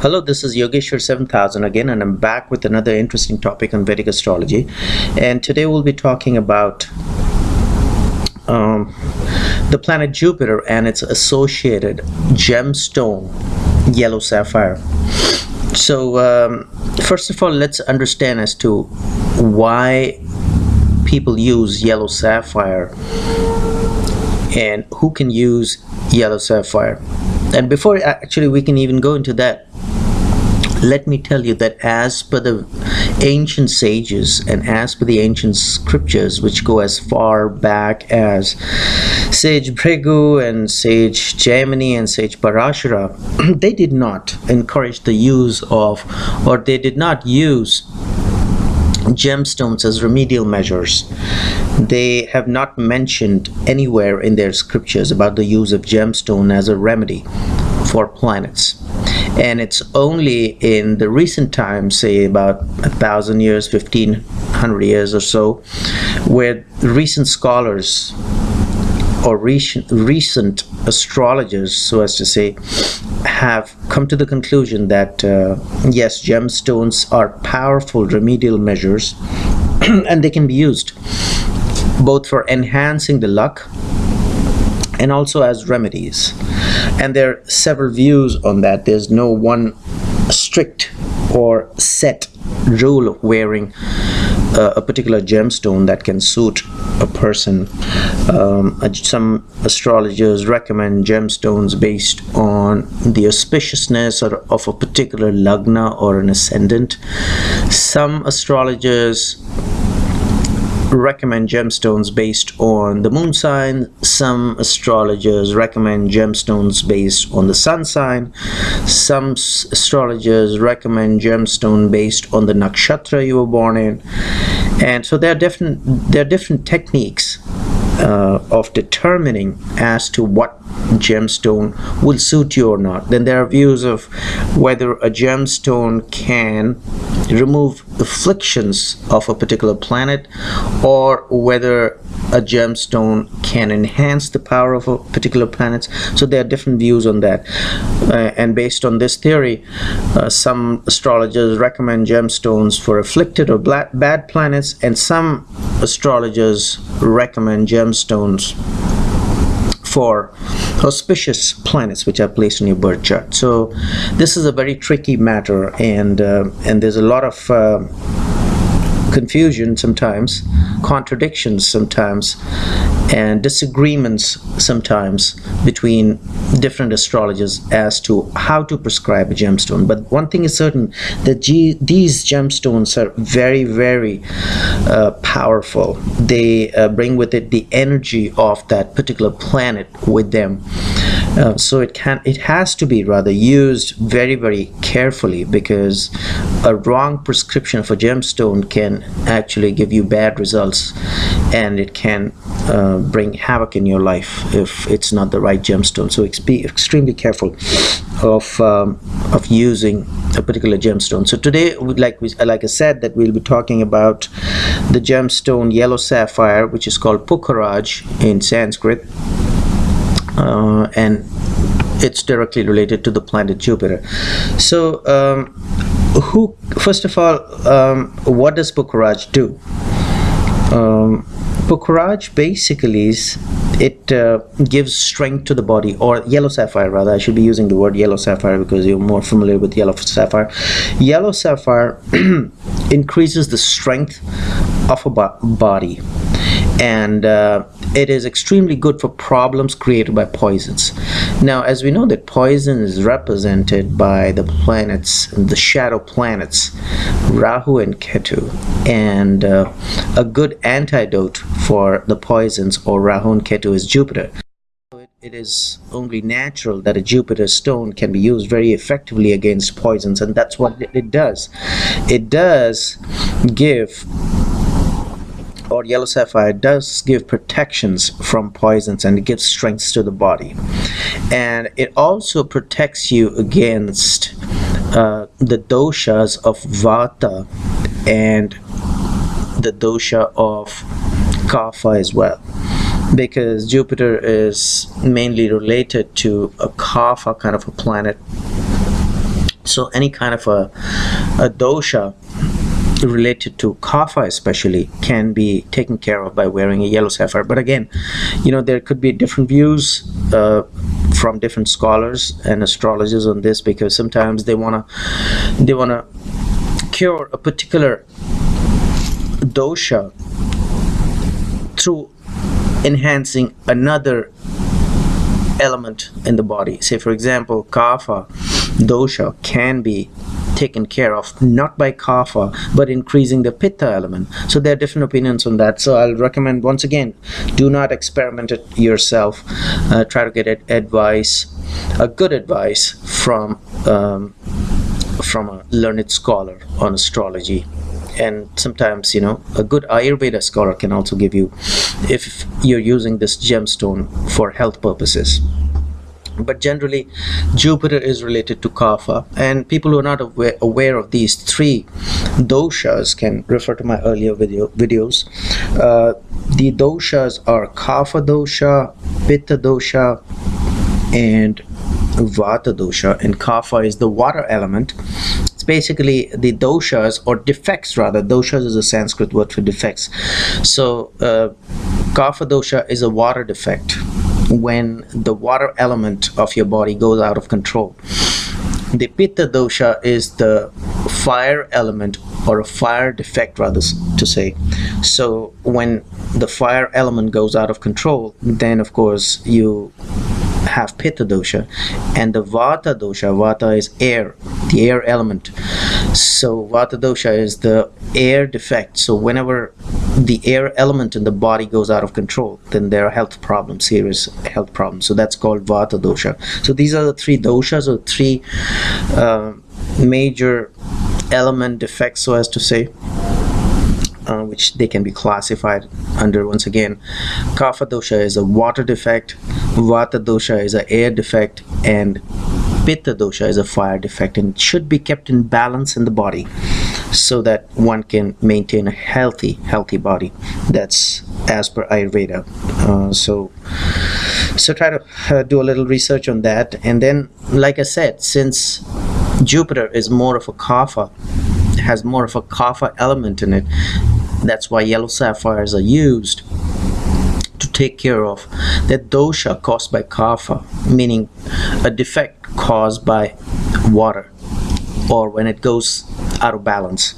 Hello, this is Yogeshwar 7000 again, and I'm back with another interesting topic on Vedic astrology. And today we'll be talking about the planet Jupiter and its associated gemstone, yellow sapphire. So, first of all, let's understand as to why people use yellow sapphire and who can use yellow sapphire. And before actually we can even go into that, let me tell you that as per the ancient sages and as per the ancient scriptures, which go as far back as sage Bhrigu and sage Jaimini and sage Parashara, they did not encourage the use of, or they did not use gemstones as remedial measures. They have not mentioned anywhere in their scriptures about the use of gemstone as a remedy for planets. And it's only in the recent times, say about 1,000 years, 1,500 years or so, where recent scholars or recent astrologers, so as to say, have come to the conclusion that yes, gemstones are powerful remedial measures and they can be used both for enhancing the luck and also as remedies. And there are several views on that. There's no one strict or set rule of wearing a particular gemstone that can suit a person. Some astrologers recommend gemstones based on the auspiciousness of a particular lagna or an ascendant. Some astrologers recommend gemstones based on the moon sign. Some astrologers recommend gemstones based on the sun sign. Some astrologers recommend gemstone based on the nakshatra you were born in. And so there are different techniques of determining as to what gemstone will suit you or not. Then there are views of whether a gemstone can remove afflictions of a particular planet, or whether a gemstone can enhance the power of a particular planet. So there are different views on that. And based on this theory, some astrologers recommend gemstones for afflicted or bad planets, and some astrologers recommend gemstones for auspicious planets which are placed on your birth chart. So this is a very tricky matter, and there's a lot of confusion sometimes, contradictions sometimes, and disagreements sometimes between different astrologers as to how to prescribe a gemstone. But one thing is certain, that these gemstones are very, very powerful. They bring with it the energy of that particular planet with them. So it has to be rather used very, very carefully, because a wrong prescription of a gemstone can actually give you bad results, and it can bring havoc in your life if it's not the right gemstone. So be extremely careful of using a particular gemstone. So today, like I said, that we'll be talking about the gemstone yellow sapphire, which is called Pukhraj in Sanskrit. And it's directly related to the planet Jupiter. So first of all, what does Pukhraj do? Pukhraj basically gives strength to the body, or yellow sapphire rather. I should be using the word yellow sapphire because you're more familiar with yellow sapphire. Yellow sapphire increases the strength of a body, and it is extremely good for problems created by poisons. Now, as we know that poison is represented by the planets, the shadow planets, Rahu and Ketu, and a good antidote for the poisons or Rahu and Ketu is Jupiter. It is only natural that a Jupiter stone can be used very effectively against poisons, and that's what it does. It does give, or yellow sapphire does give protections from poisons, and it gives strength to the body. And it also protects you against the doshas of Vata and the dosha of Kapha as well, because Jupiter is mainly related to a Kapha kind of a planet, So any kind of a dosha related to kapha especially can be taken care of by wearing a yellow sapphire. But again, there could be different views from different scholars and astrologers on this, because sometimes they wanna cure a particular dosha through enhancing another element in the body. Say for example, kapha dosha can be taken care of not by kapha but increasing the pitta element. So there are different opinions on that. So I'll recommend, once again, do not experiment it yourself. Try to get a good advice from a learned scholar on astrology. And sometimes, a good Ayurveda scholar can also give you, if you're using this gemstone for health purposes. But generally, Jupiter is related to kapha, and people who are not aware of these three doshas can refer to my earlier videos. The doshas are kapha dosha, pitta dosha, and vata dosha. And kapha is the water element. It's basically the doshas, or defects rather. Doshas is a Sanskrit word for defects. So kapha dosha is a water defect, when the water element of your body goes out of control. The pitta dosha is the fire element, or a fire defect rather to say. So when the fire element goes out of control, then of course you have pitta dosha. And the vata dosha, vata is air, the air element. So vata dosha is the air defect. So whenever the air element in the body goes out of control, then there are health problems, serious health problems. So that's called vata dosha. So these are the three doshas, or three major element defects, so as to say, which they can be classified under. Once again, kapha dosha is a water defect, vata dosha is an air defect, and pitta dosha is a fire defect, and should be kept in balance in the body so that one can maintain a healthy body. That's as per Ayurveda. So try to do a little research on that. And then, like I said, since Jupiter is more of a kapha, has more of a kapha element in it, that's why yellow sapphires are used to take care of that dosha caused by kapha, meaning a defect caused by water, or when it goes out of balance.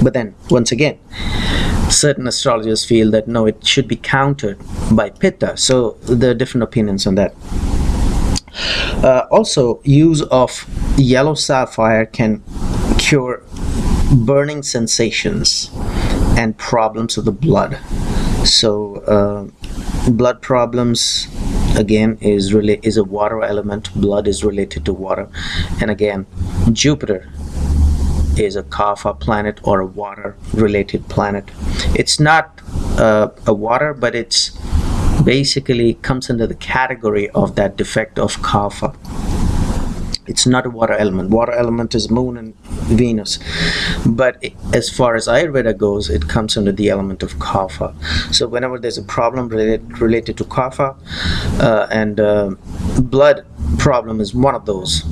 But then, once again, certain astrologers feel that no, it should be countered by pitta. So there are different opinions on that. Also, use of yellow sapphire can cure burning sensations and problems of the blood. So blood problems, again, is a water element. Blood is related to water. And again, Jupiter is a kapha planet, or a water related planet. It's not a water, but it's basically comes under the category of that defect of kapha. It's not a water element. Water element is Moon and Venus. But as far as Ayurveda goes, it comes under the element of kapha. So whenever there's a problem related to kapha, and blood problem is one of those,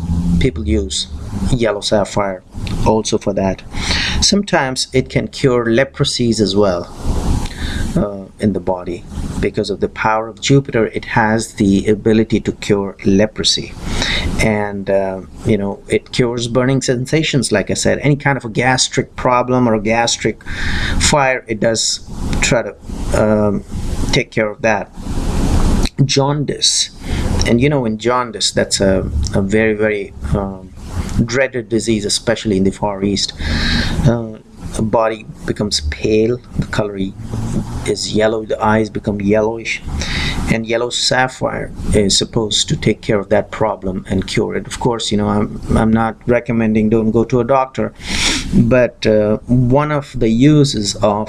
people use yellow sapphire also for that. Sometimes it can cure leprosies as well in the body. Because of the power of Jupiter, it has the ability to cure leprosy. And it cures burning sensations. Like I said, any kind of a gastric problem or a gastric fire, it does try to take care of that. Jaundice, and in jaundice, that's a very, very dreaded disease, especially in the Far East. The body becomes pale, the color is yellow, the eyes become yellowish, and yellow sapphire is supposed to take care of that problem and cure it. Of course, I'm not recommending don't go to a doctor, but one of the uses of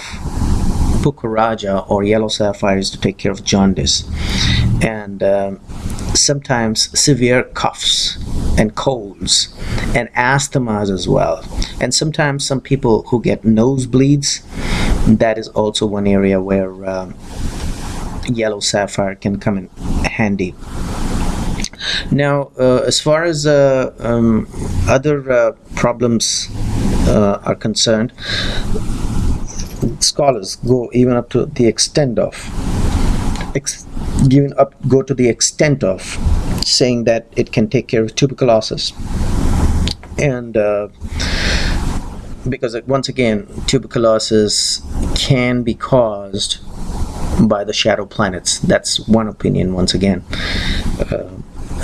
Pukhraj or yellow sapphire is to take care of jaundice, and sometimes severe coughs and colds and asthmas as well. And sometimes some people who get nosebleeds, that is also one area where yellow sapphire can come in handy. Now, as far as other problems are concerned, scholars go even up to the extent of go to the extent of saying that it can take care of tuberculosis, and because once again, tuberculosis can be caused by the shadow planets. That's one opinion. Once again,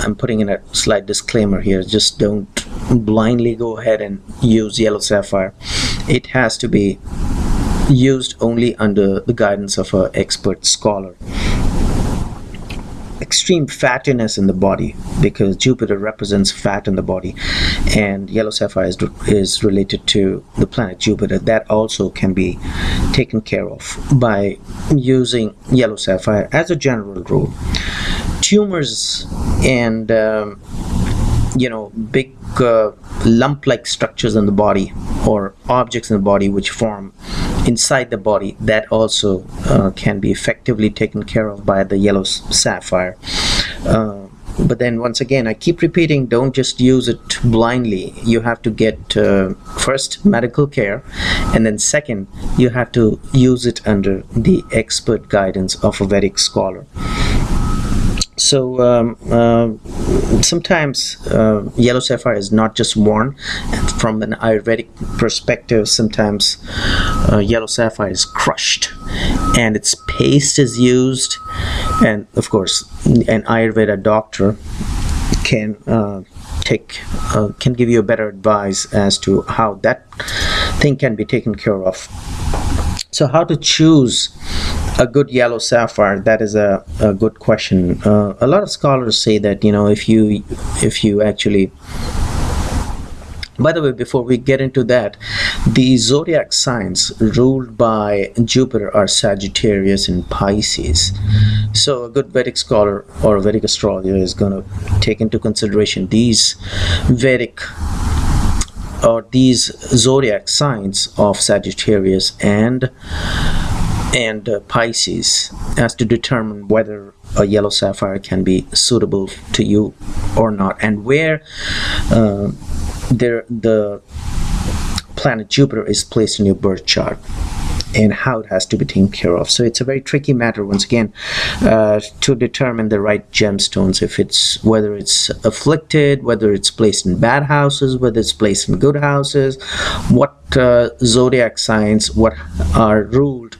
I'm putting in a slight disclaimer here. Just don't blindly go ahead and use yellow sapphire. It has to be used only under the guidance of an expert scholar. Extreme fattiness in the body, because Jupiter represents fat in the body, and yellow sapphire is related to the planet Jupiter. That also can be taken care of by using yellow sapphire as a general rule. Tumors and big lump-like structures in the body, or objects in the body which form inside the body, that also can be effectively taken care of by the yellow sapphire. But then once again, I keep repeating, don't just use it blindly. You have to get first medical care, and then second, you have to use it under the expert guidance of a Vedic scholar. So sometimes yellow sapphire is not just worn. From an Ayurvedic perspective, sometimes yellow sapphire is crushed and its paste is used, and of course an Ayurveda doctor can give you a better advice as to how that thing can be taken care of. So how to choose a good yellow sapphire? That is a good question. A lot of scholars say that if you actually, by the way, before we get into that, the zodiac signs ruled by Jupiter are Sagittarius and Pisces. So a good Vedic scholar or a Vedic astrologer is going to take into consideration these zodiac signs of Sagittarius and Pisces, as to determine whether a yellow sapphire can be suitable to you or not, and where the planet Jupiter is placed in your birth chart, and how it has to be taken care of. So it's a very tricky matter, once again, to determine the right gemstones, whether it's afflicted, whether it's placed in bad houses, whether it's placed in good houses, what zodiac signs, what are ruled,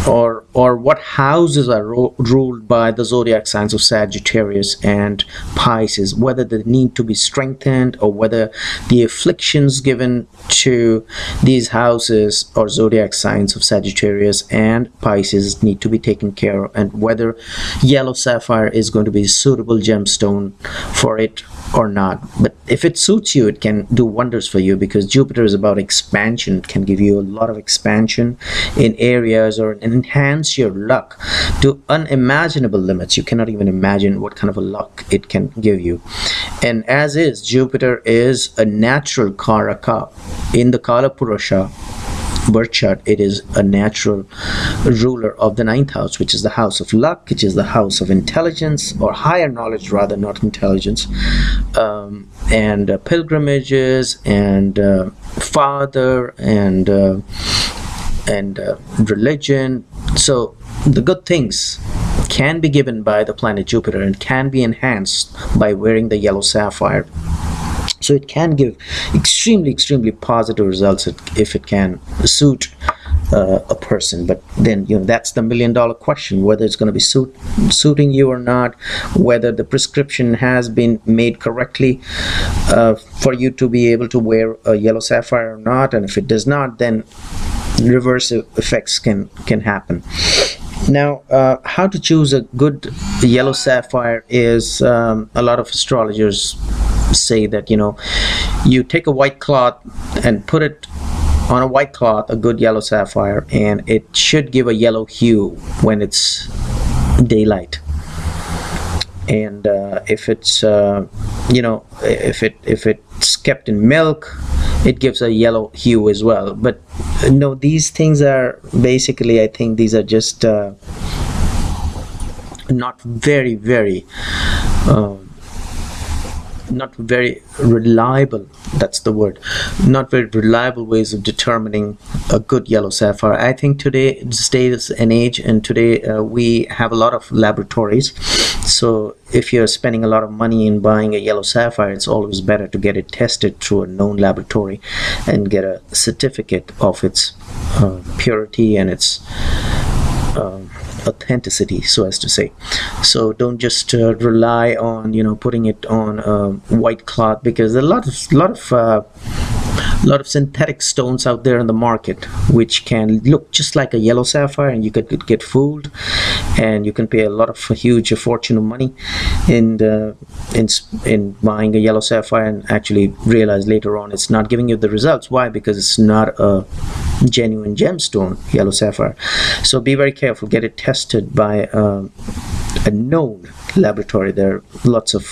or what houses are ruled by the zodiac signs of Sagittarius and Pisces, whether they need to be strengthened, or whether the afflictions given to these houses or zodiac signs of Sagittarius and Pisces need to be taken care of, and whether yellow sapphire is going to be a suitable gemstone for it or not. But if it suits you, it can do wonders for you, because Jupiter is about expansion. It can give you a lot of expansion in areas, or enhance your luck to unimaginable limits. You cannot even imagine what kind of a luck it can give you. And as is, Jupiter is a natural karaka in the Kala Purusha birth chart. It is a natural ruler of the ninth house, which is the house of luck, which is the house of intelligence, or higher knowledge rather, not intelligence, and pilgrimages, and father, and religion. So the good things can be given by the planet Jupiter and can be enhanced by wearing the yellow sapphire. So it can give extremely positive results if it can suit a person. But then that's the $1,000,000 question, whether it's going to be suiting you or not, whether the prescription has been made correctly for you to be able to wear a yellow sapphire or not. And if it does not, then reverse effects can happen. Now, how to choose a good yellow sapphire is, a lot of astrologers say that you take a white cloth and put it on a white cloth, a good yellow sapphire, and it should give a yellow hue when it's daylight. And if it's if it's kept in milk, it gives a yellow hue as well. But no, these things are basically, I think these are just not very not very reliable, that's the word, not very reliable ways of determining a good yellow sapphire. I think today's days and age, and today we have a lot of laboratories. So if you're spending a lot of money in buying a yellow sapphire, it's always better to get it tested through a known laboratory and get a certificate of its purity and its authenticity, so as to say. So don't just rely on putting it on white cloth, because there are a lot of synthetic stones out there in the market which can look just like a yellow sapphire, and you could get fooled, and you can pay a huge fortune of money in buying a yellow sapphire and actually realize later on it's not giving you the results. Why? Because it's not a genuine gemstone yellow sapphire. So be very careful, get it tested by a known laboratory. There are lots of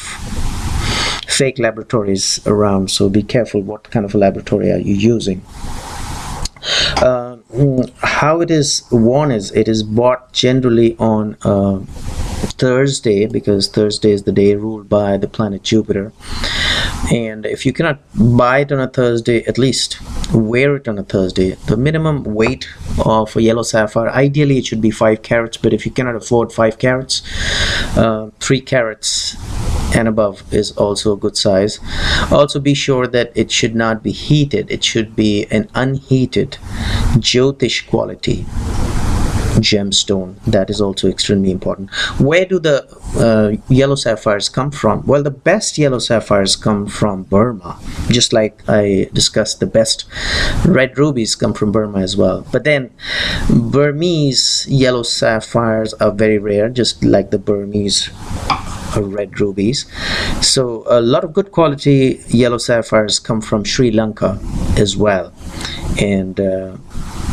fake laboratories around, so be careful what kind of a laboratory are you using. How it is worn is, it is bought generally on Thursday, because Thursday is the day ruled by the planet Jupiter. And if you cannot buy it on a Thursday, at least wear it on a Thursday. The minimum weight of a yellow sapphire, ideally it should be 5 carats, but if you cannot afford 5 carats, 3 carats and above is also a good size. Also be sure that it should not be heated. It should be an unheated Jyotish quality gemstone. That is also extremely important. Where do the yellow sapphires come from? Well, the best yellow sapphires come from Burma, just like I discussed, the best red rubies come from Burma as well. But then Burmese yellow sapphires are very rare, just like the Burmese red rubies. So a lot of good quality yellow sapphires come from Sri Lanka as well. And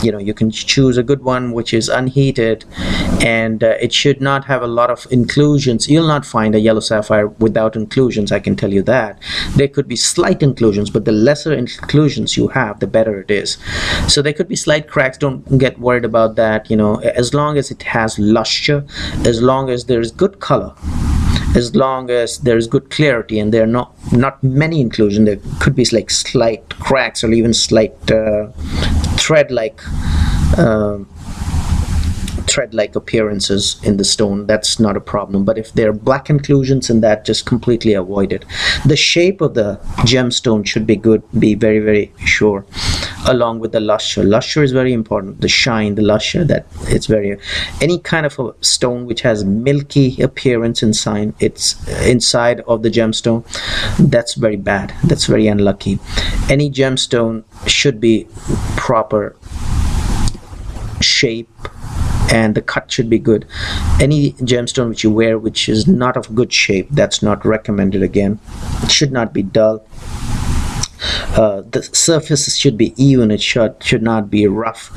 you can choose a good one which is unheated, and it should not have a lot of inclusions. You'll not find a yellow sapphire without inclusions, I can tell you that. There could be slight inclusions, but the lesser inclusions you have, the better it is. So there could be slight cracks. Don't get worried about that. As long as it has luster, as long as there is good color, as long as there is good clarity, and there are not many inclusions. There could be like slight cracks or even slight thread-like appearances in the stone. That's not a problem. But if there are black inclusions in that, just completely avoid it. The shape of the gemstone should be good. Be very, very sure. Along with the luster. Luster is very important. The shine, the luster, that it's very. Any kind of a stone which has milky appearance inside of the gemstone, that's very bad. That's very unlucky. Any gemstone should be proper shape, and the cut should be good. Any gemstone which you wear which is not of good shape, that's not recommended. Again, it should not be dull. The surfaces should be even. It should not be rough.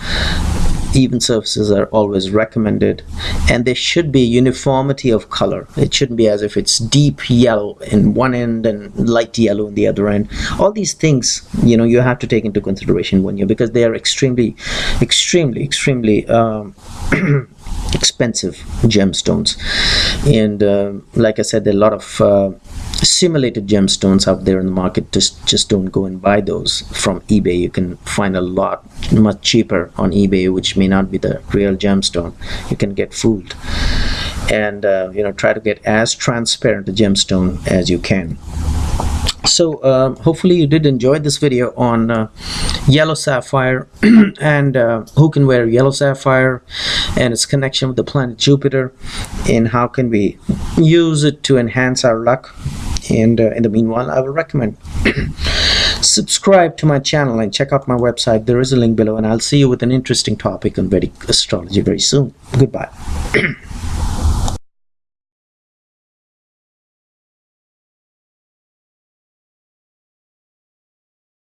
Even surfaces are always recommended, and there should be uniformity of color. It shouldn't be as if it's deep yellow in one end and light yellow in the other end. All these things you have to take into consideration because they are extremely expensive gemstones. And like I said, there are a lot of simulated gemstones out there in the market. Just don't go and buy those from eBay. You can find a lot much cheaper on eBay, which may not be the real gemstone. You can get fooled. And try to get as transparent a gemstone as you can. So hopefully you did enjoy this video on yellow sapphire and who can wear yellow sapphire and its connection with the planet Jupiter, and how can we use it to enhance our luck. And in the meanwhile, I will recommend subscribe to my channel and check out my website. There is a link below, and I'll see you with an interesting topic on Vedic astrology very soon. Goodbye.